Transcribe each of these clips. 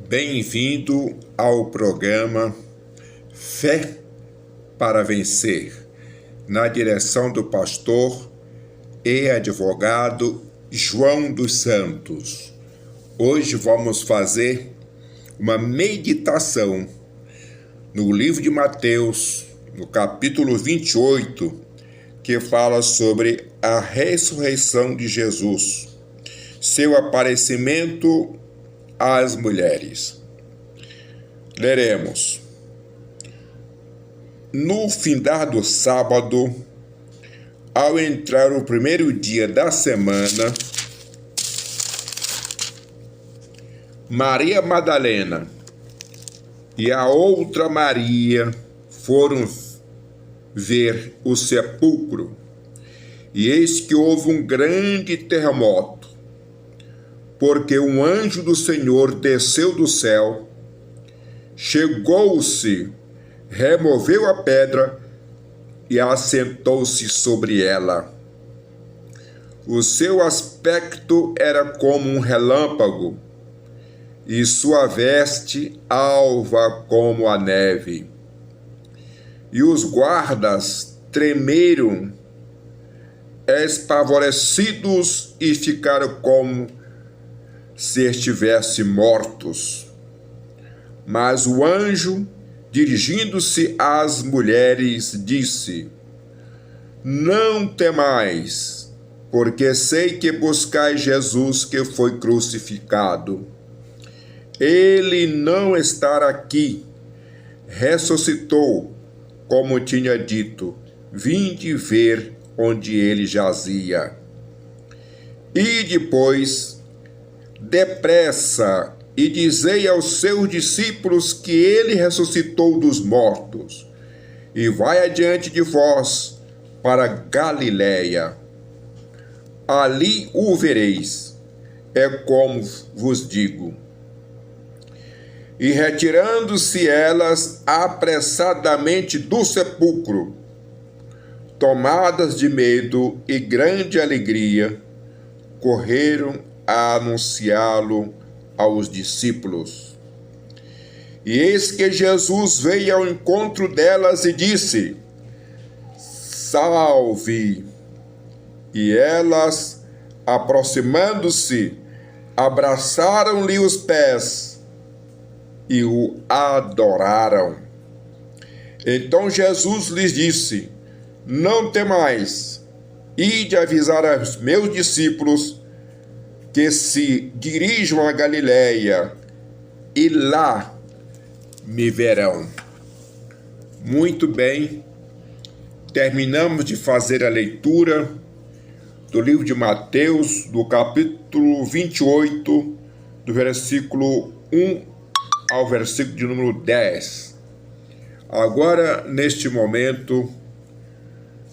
Bem-vindo ao programa Fé para Vencer, na direção do pastor e advogado João dos Santos. Hoje vamos fazer uma meditação no livro de Mateus, no capítulo 28, que fala sobre a ressurreição de Jesus, seu aparecimento às mulheres. Leremos. No findar do sábado, ao entrar o primeiro dia da semana, Maria Madalena e a outra Maria foram ver o sepulcro, e eis que houve um grande terremoto, porque um anjo do Senhor desceu do céu, chegou-se, removeu a pedra e assentou-se sobre ela. O seu aspecto era como um relâmpago, e sua veste alva como a neve. E os guardas tremeram, espavorecidos, e ficaram como se estivessem mortos. Mas o anjo, dirigindo-se às mulheres, disse: Não temais, porque sei que buscais Jesus que foi crucificado. Ele não está aqui, ressuscitou, como tinha dito. Vinde ver onde ele jazia. E depois, depressa, e dizei aos seus discípulos que ele ressuscitou dos mortos, e vai adiante de vós para Galiléia. Ali o vereis, é como vos digo. E retirando-se elas apressadamente do sepulcro, tomadas de medo e grande alegria, correram a anunciá-lo aos discípulos. E eis que Jesus veio ao encontro delas e disse: Salve! E elas, aproximando-se, abraçaram-lhe os pés e o adoraram. Então Jesus lhes disse: Não temais, ide avisar aos meus discípulos que se dirijam a Galiléia, e lá me verão. Muito bem, terminamos de fazer a leitura do livro de Mateus, do capítulo 28, do versículo 1 ao versículo de número 10. Agora, neste momento,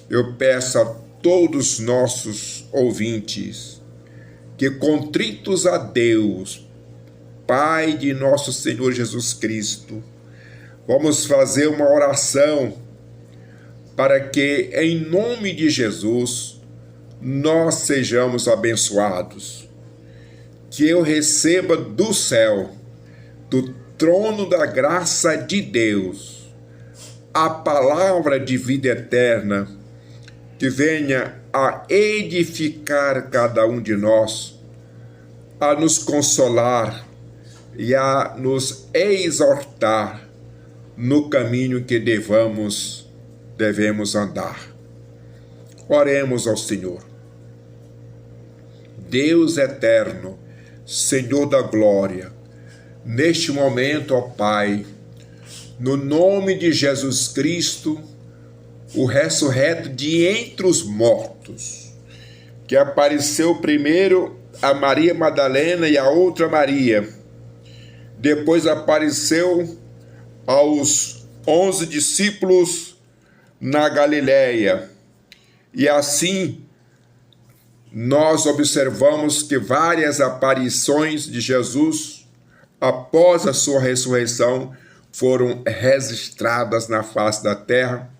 eu peço a todos os nossos ouvintes que, contritos a Deus, Pai de nosso Senhor Jesus Cristo, vamos fazer uma oração para que, em nome de Jesus, nós sejamos abençoados. Que eu receba do céu, do trono da graça de Deus, a palavra de vida eterna, que venha a edificar cada um de nós, a nos consolar e a nos exortar no caminho que devemos andar. Oremos ao Senhor. Deus eterno, Senhor da glória, neste momento, ó Pai, no nome de Jesus Cristo, o ressurreto de entre os mortos, que apareceu primeiro a Maria Madalena e a outra Maria, depois apareceu aos 11 discípulos na Galiléia, e assim nós observamos que várias aparições de Jesus após a sua ressurreição foram registradas na face da terra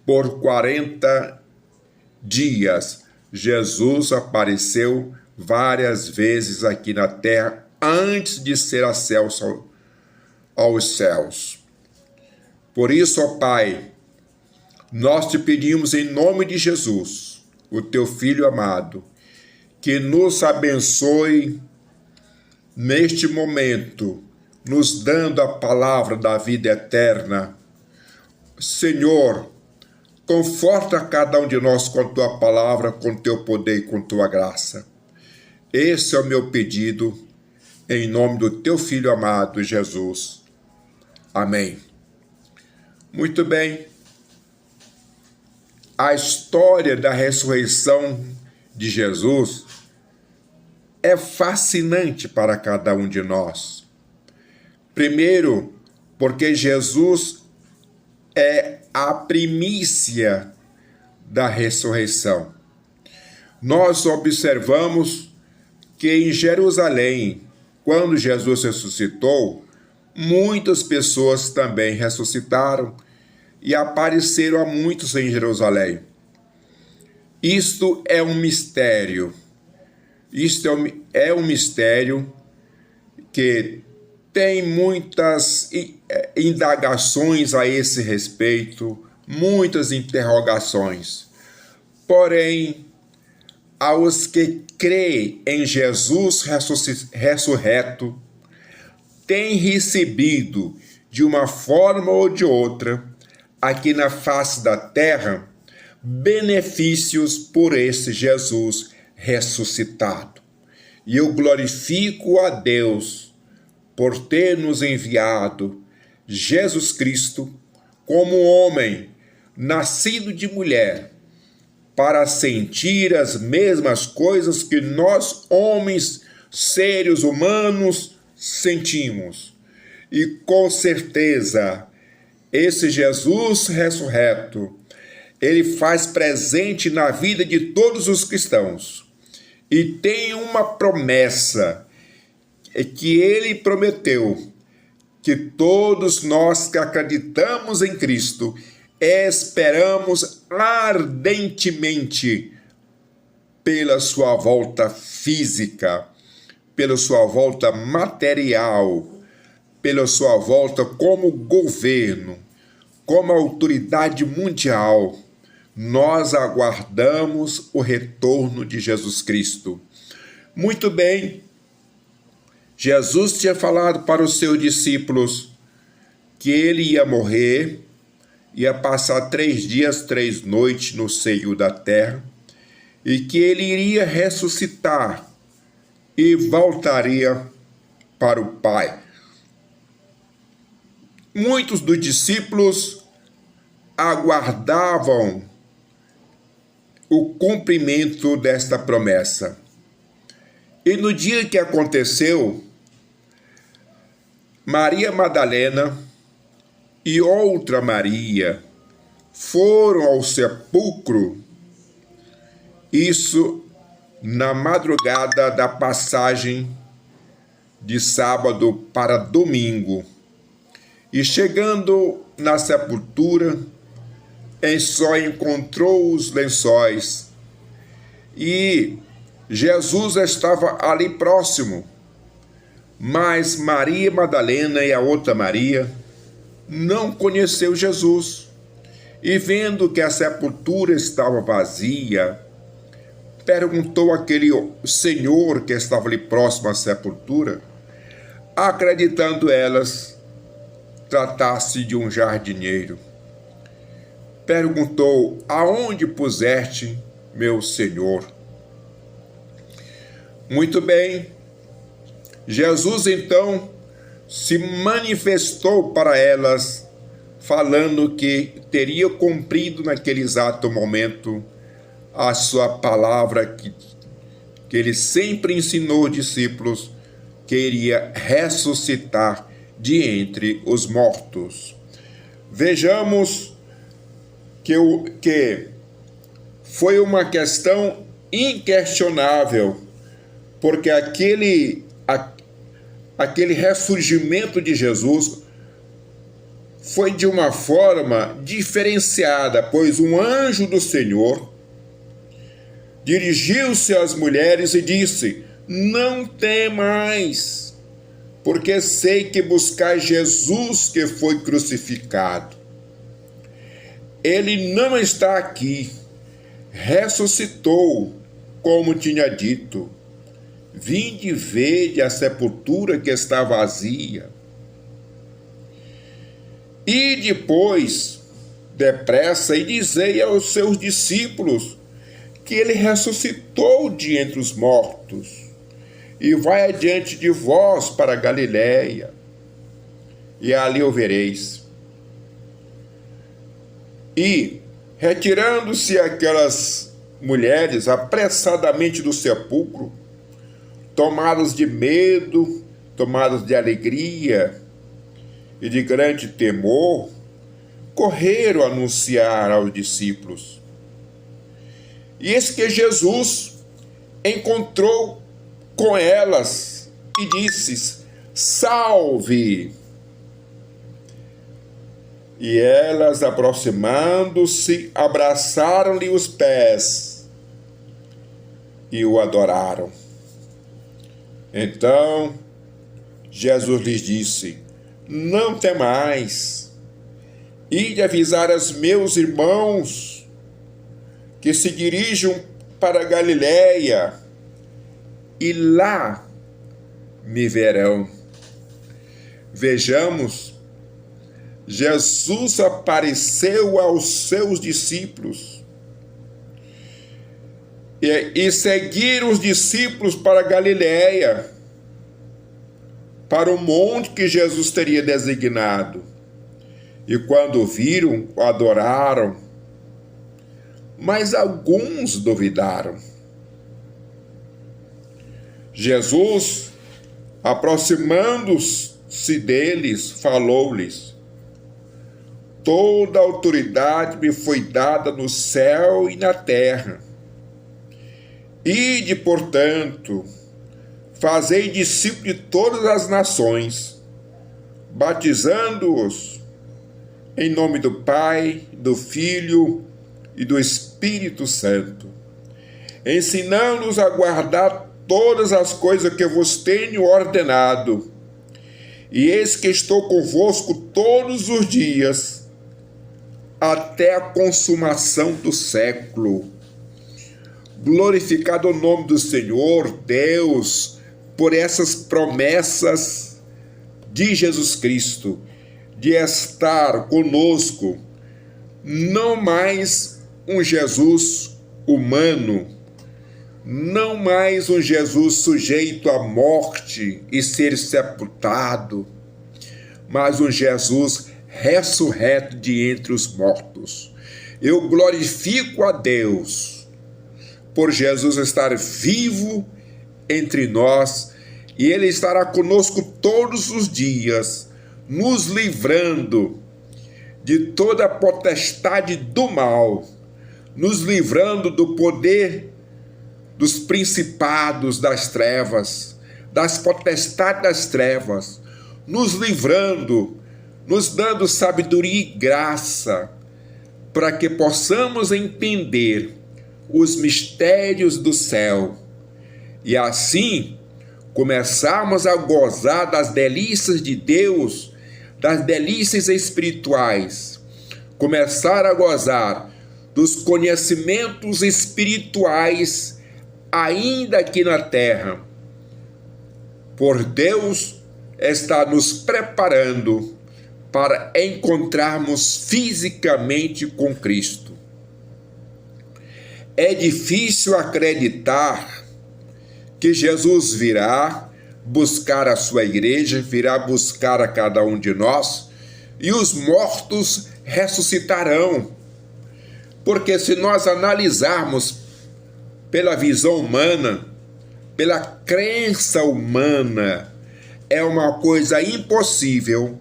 por 40 dias. Jesus apareceu várias vezes aqui na terra antes de ser acesso aos céus. Por isso, ó Pai, nós te pedimos em nome de Jesus, o teu Filho amado, que nos abençoe neste momento, nos dando a palavra da vida eterna. Senhor, conforta cada um de nós com a tua palavra, com o teu poder e com tua graça. Esse é o meu pedido, em nome do teu Filho amado, Jesus. Amém. Muito bem. A história da ressurreição de Jesus é fascinante para cada um de nós. Primeiro, porque Jesus é a primícia da ressurreição. Nós observamos que em Jerusalém, quando Jesus ressuscitou, muitas pessoas também ressuscitaram e apareceram a muitos em Jerusalém. Isto é um mistério. Isto é um mistério que tem muitas indagações a esse respeito, muitas interrogações. Porém, aos que creem em Jesus ressurreto, têm recebido, de uma forma ou de outra, aqui na face da terra, benefícios por esse Jesus ressuscitado. E eu glorifico a Deus por ter nos enviado Jesus Cristo como homem, nascido de mulher, para sentir as mesmas coisas que nós, homens, seres humanos, sentimos. E com certeza, esse Jesus ressurreto, ele faz presente na vida de todos os cristãos. E tem uma promessa que ele prometeu, que todos nós que acreditamos em Cristo esperamos ardentemente pela sua volta física, pela sua volta material, pela sua volta como governo, como autoridade mundial. Nós aguardamos o retorno de Jesus Cristo. Muito bem, Jesus tinha falado para os seus discípulos que ele ia morrer, ia passar 3 dias, 3 noites no seio da terra, e que ele iria ressuscitar e voltaria para o Pai. Muitos dos discípulos aguardavam o cumprimento desta promessa. E no dia que aconteceu, Maria Madalena e outra Maria foram ao sepulcro, isso na madrugada da passagem de sábado para domingo. E chegando na sepultura, só encontrou os lençóis e Jesus estava ali próximo, mas Maria Madalena e a outra Maria não conheceu Jesus, e vendo que a sepultura estava vazia, perguntou àquele senhor que estava ali próximo à sepultura, acreditando elas tratasse de um jardineiro. Perguntou: aonde puseste meu Senhor? Muito bem, Jesus então se manifestou para elas, falando que teria cumprido naquele exato momento a sua palavra que ele sempre ensinou os discípulos, que iria ressuscitar de entre os mortos. Vejamos que foi uma questão inquestionável, porque aquele ressurgimento de Jesus foi de uma forma diferenciada, pois um anjo do Senhor dirigiu-se às mulheres e disse: não temais, porque sei que buscais Jesus que foi crucificado. Ele não está aqui, ressuscitou, como tinha dito. Vinde e vede a sepultura que está vazia. E depois, depressa, e dizei aos seus discípulos que ele ressuscitou de entre os mortos e vai adiante de vós para Galiléia, e ali o vereis. E, retirando-se aquelas mulheres apressadamente do sepulcro, tomadas de medo, tomadas de alegria e de grande temor, correram a anunciar aos discípulos. E eis que Jesus encontrou com elas e disse: salve! E elas, aproximando-se, abraçaram-lhe os pés e o adoraram. Então Jesus lhes disse: não temais, ide avisar aos meus irmãos que se dirijam para Galiléia, e lá me verão. Vejamos, Jesus apareceu aos seus discípulos e seguiram os discípulos para Galiléia, para o monte que Jesus teria designado. E quando viram, o adoraram, mas alguns duvidaram. Jesus, aproximando-se deles, falou-lhes: toda a autoridade me foi dada no céu e na terra. Ide, portanto, fazei discípulos de todas as nações, batizando-os em nome do Pai, do Filho e do Espírito Santo, ensinando-os a guardar todas as coisas que vos tenho ordenado. E eis que estou convosco todos os dias, até a consumação do século. Glorificado o nome do Senhor Deus por essas promessas de Jesus Cristo, de estar conosco, não mais um Jesus humano, não mais um Jesus sujeito à morte e ser sepultado, mas um Jesus ressurreto de entre os mortos. Eu glorifico a Deus por Jesus estar vivo entre nós, e Ele estará conosco todos os dias, nos livrando de toda a potestade do mal, nos livrando do poder dos principados das trevas, das potestades das trevas, nos livrando, nos dando sabedoria e graça, para que possamos entender os mistérios do céu, e assim começarmos a gozar das delícias de Deus, das delícias espirituais, começar a gozar dos conhecimentos espirituais ainda aqui na terra. Por Deus está nos preparando para encontrarmos fisicamente com Cristo. É difícil acreditar que Jesus virá buscar a sua igreja, virá buscar a cada um de nós, e os mortos ressuscitarão. Porque se nós analisarmos pela visão humana, pela crença humana, é uma coisa impossível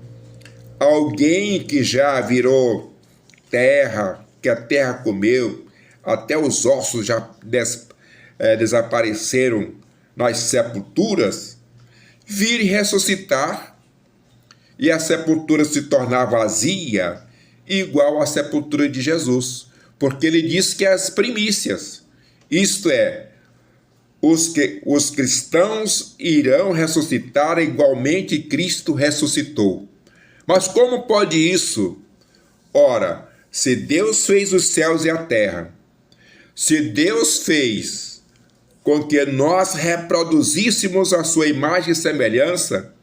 alguém que já virou terra, que a terra comeu, até os ossos já desapareceram nas sepulturas, vir e ressuscitar, e a sepultura se tornar vazia, igual à sepultura de Jesus, porque ele diz que as primícias, isto é, os cristãos irão ressuscitar igualmente Cristo ressuscitou. Mas como pode isso? Ora, se Deus fez os céus e a terra, se Deus fez com que nós reproduzíssemos a sua imagem e semelhança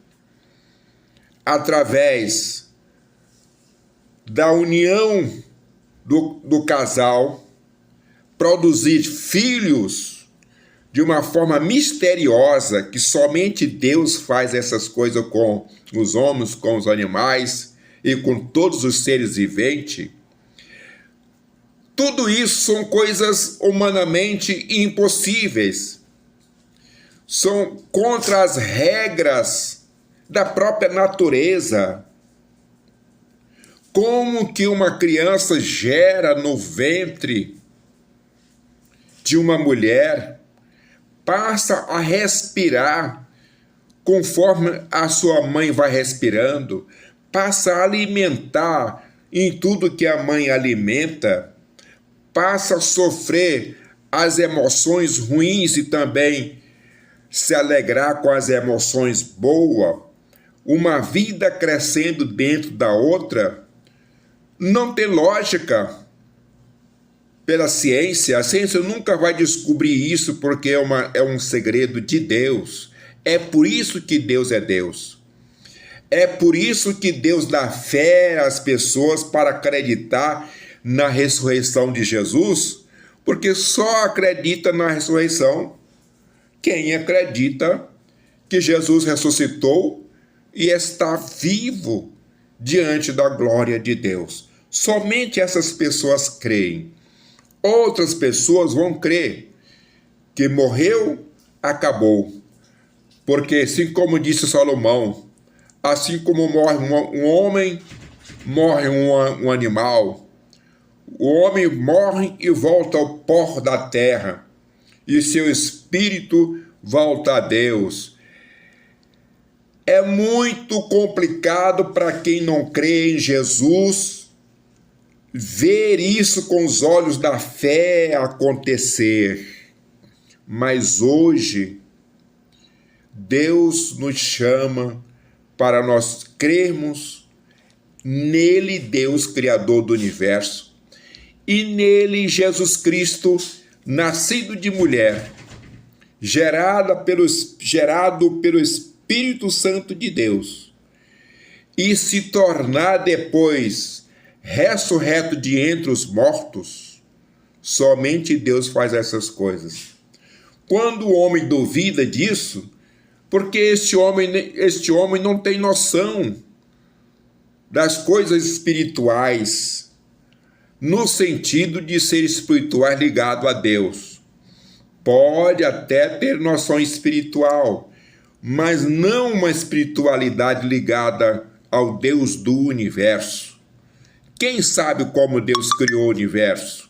através da união do casal, produzir filhos de uma forma misteriosa, que somente Deus faz essas coisas com os homens, com os animais e com todos os seres viventes. Tudo isso são coisas humanamente impossíveis. São contra as regras da própria natureza. Como que uma criança gera no ventre de uma mulher, passa a respirar conforme a sua mãe vai respirando, passa a alimentar em tudo que a mãe alimenta, passa a sofrer as emoções ruins e também se alegrar com as emoções boas, uma vida crescendo dentro da outra. Não tem lógica pela ciência. A ciência nunca vai descobrir isso porque é um segredo de Deus. É por isso que Deus é Deus. É por isso que Deus dá fé às pessoas para acreditar na ressurreição de Jesus, porque só acredita na ressurreição quem acredita que Jesus ressuscitou e está vivo diante da glória de Deus. Somente essas pessoas creem. Outras pessoas vão crer que morreu, acabou. Porque assim como disse Salomão, assim como morre um homem, morre um animal. O homem morre e volta ao pó da terra, e seu espírito volta a Deus. É muito complicado para quem não crê em Jesus ver isso com os olhos da fé acontecer. Mas hoje, Deus nos chama para nós crermos nele, Deus, Criador do universo, e nele, Jesus Cristo, nascido de mulher, gerado pelo Espírito Santo de Deus, e se tornar depois ressurreto de entre os mortos. Somente Deus faz essas coisas. Quando o homem duvida disso, porque este homem não tem noção das coisas espirituais, no sentido de ser espiritual ligado a Deus. Pode até ter noção espiritual, mas não uma espiritualidade ligada ao Deus do universo. Quem sabe como Deus criou o universo?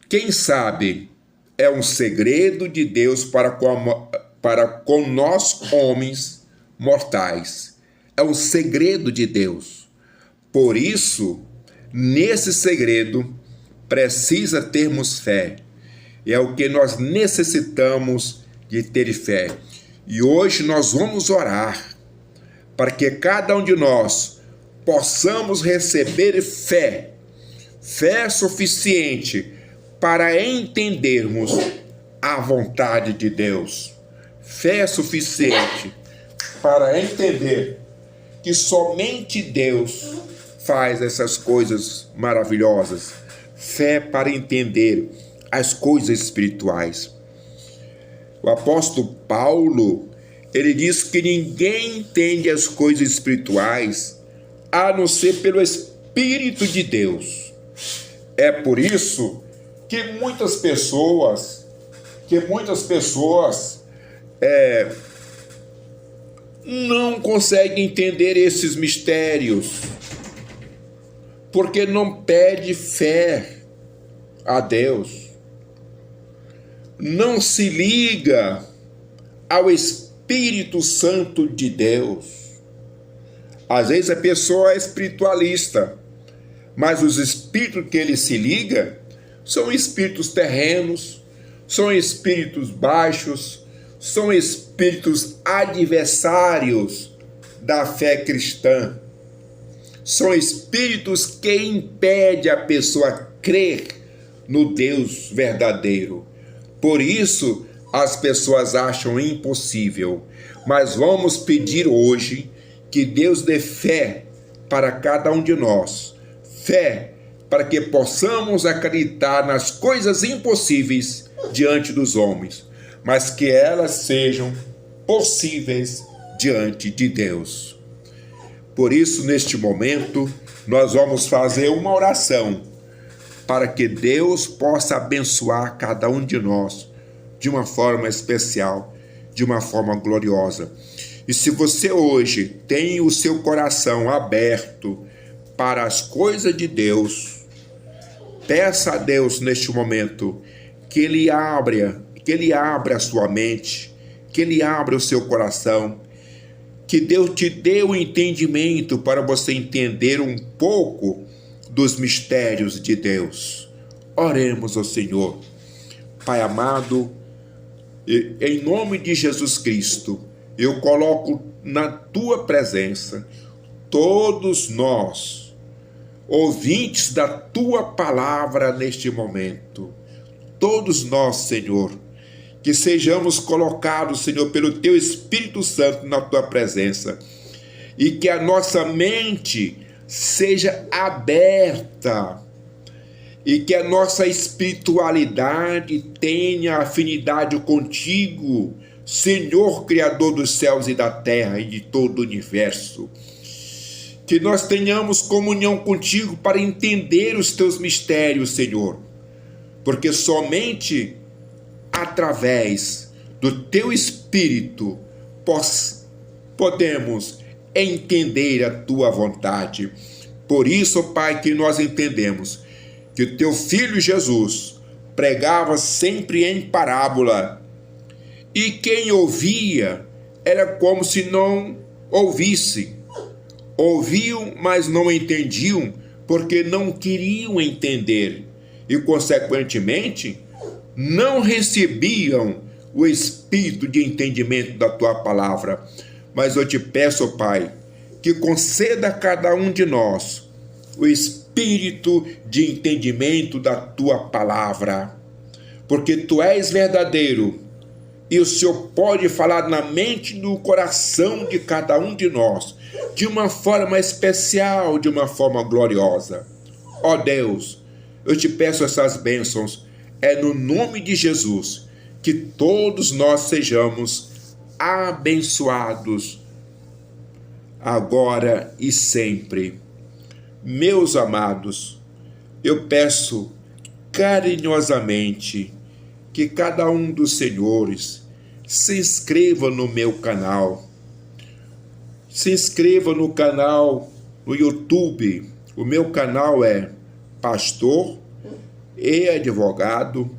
Quem sabe? É um segredo de Deus para com nós, homens mortais. É um segredo de Deus. Por isso, nesse segredo, precisa termos fé. E é o que nós necessitamos de ter fé. E hoje nós vamos orar para que cada um de nós possamos receber fé suficiente para entendermos a vontade de Deus. Fé suficiente para entender que somente Deus faz essas coisas maravilhosas. Fé para entender as coisas espirituais. O apóstolo Paulo, ele diz que ninguém entende as coisas espirituais a não ser pelo Espírito de Deus. É por isso que muitas pessoas não conseguem entender esses mistérios, porque não pede fé a Deus, não se liga ao Espírito Santo de Deus. Às vezes a pessoa é espiritualista, mas os espíritos que ele se liga são espíritos terrenos, são espíritos baixos, são espíritos adversários da fé cristã. São espíritos que impedem a pessoa a crer no Deus verdadeiro. Por isso, as pessoas acham impossível. Mas vamos pedir hoje que Deus dê fé para cada um de nós. Fé para que possamos acreditar nas coisas impossíveis diante dos homens, mas que elas sejam possíveis diante de Deus. Por isso, neste momento, nós vamos fazer uma oração para que Deus possa abençoar cada um de nós de uma forma especial, de uma forma gloriosa. E se você hoje tem o seu coração aberto para as coisas de Deus, peça a Deus neste momento que Ele abra a sua mente, que Ele abra o seu coração, que Deus te dê o entendimento para você entender um pouco dos mistérios de Deus. Oremos ao Senhor. Pai amado, em nome de Jesus Cristo, eu coloco na Tua presença todos nós, ouvintes da Tua palavra neste momento. Todos nós, Senhor, que sejamos colocados, Senhor, pelo Teu Espírito Santo na Tua presença e que a nossa mente seja aberta e que a nossa espiritualidade tenha afinidade contigo, Senhor, Criador dos céus e da terra e de todo o universo. Que nós tenhamos comunhão contigo para entender os Teus mistérios, Senhor, porque somente através do Teu Espírito podemos entender a Tua vontade. Por isso, Pai, que nós entendemos que o Teu Filho Jesus pregava sempre em parábola, e quem ouvia era como se não ouvisse. Ouviam, mas não entendiam, porque não queriam entender e, consequentemente, não recebiam o espírito de entendimento da Tua palavra. Mas eu te peço, Pai, que conceda a cada um de nós o espírito de entendimento da Tua palavra, porque Tu és verdadeiro e o Senhor pode falar na mente e no coração de cada um de nós de uma forma especial, de uma forma gloriosa. Ó Deus, eu te peço essas bênçãos, é no nome de Jesus que todos nós sejamos abençoados agora e sempre. Meus amados, eu peço carinhosamente que cada um dos senhores se inscreva no meu canal. Se inscreva no canal no YouTube. O meu canal é Pastor e Advogado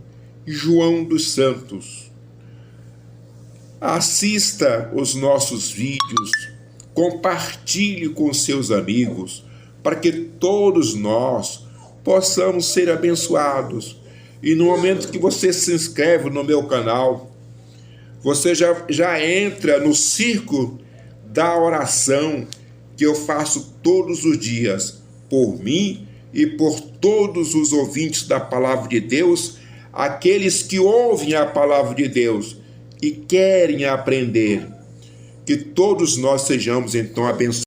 João dos Santos. Assista os nossos vídeos, compartilhe com seus amigos, para que todos nós possamos ser abençoados. E no momento que você se inscreve no meu canal, você já entra no círculo da oração que eu faço todos os dias, por mim e por todos os ouvintes da palavra de Deus, aqueles que ouvem a palavra de Deus e querem aprender. Que todos nós sejamos então abençoados.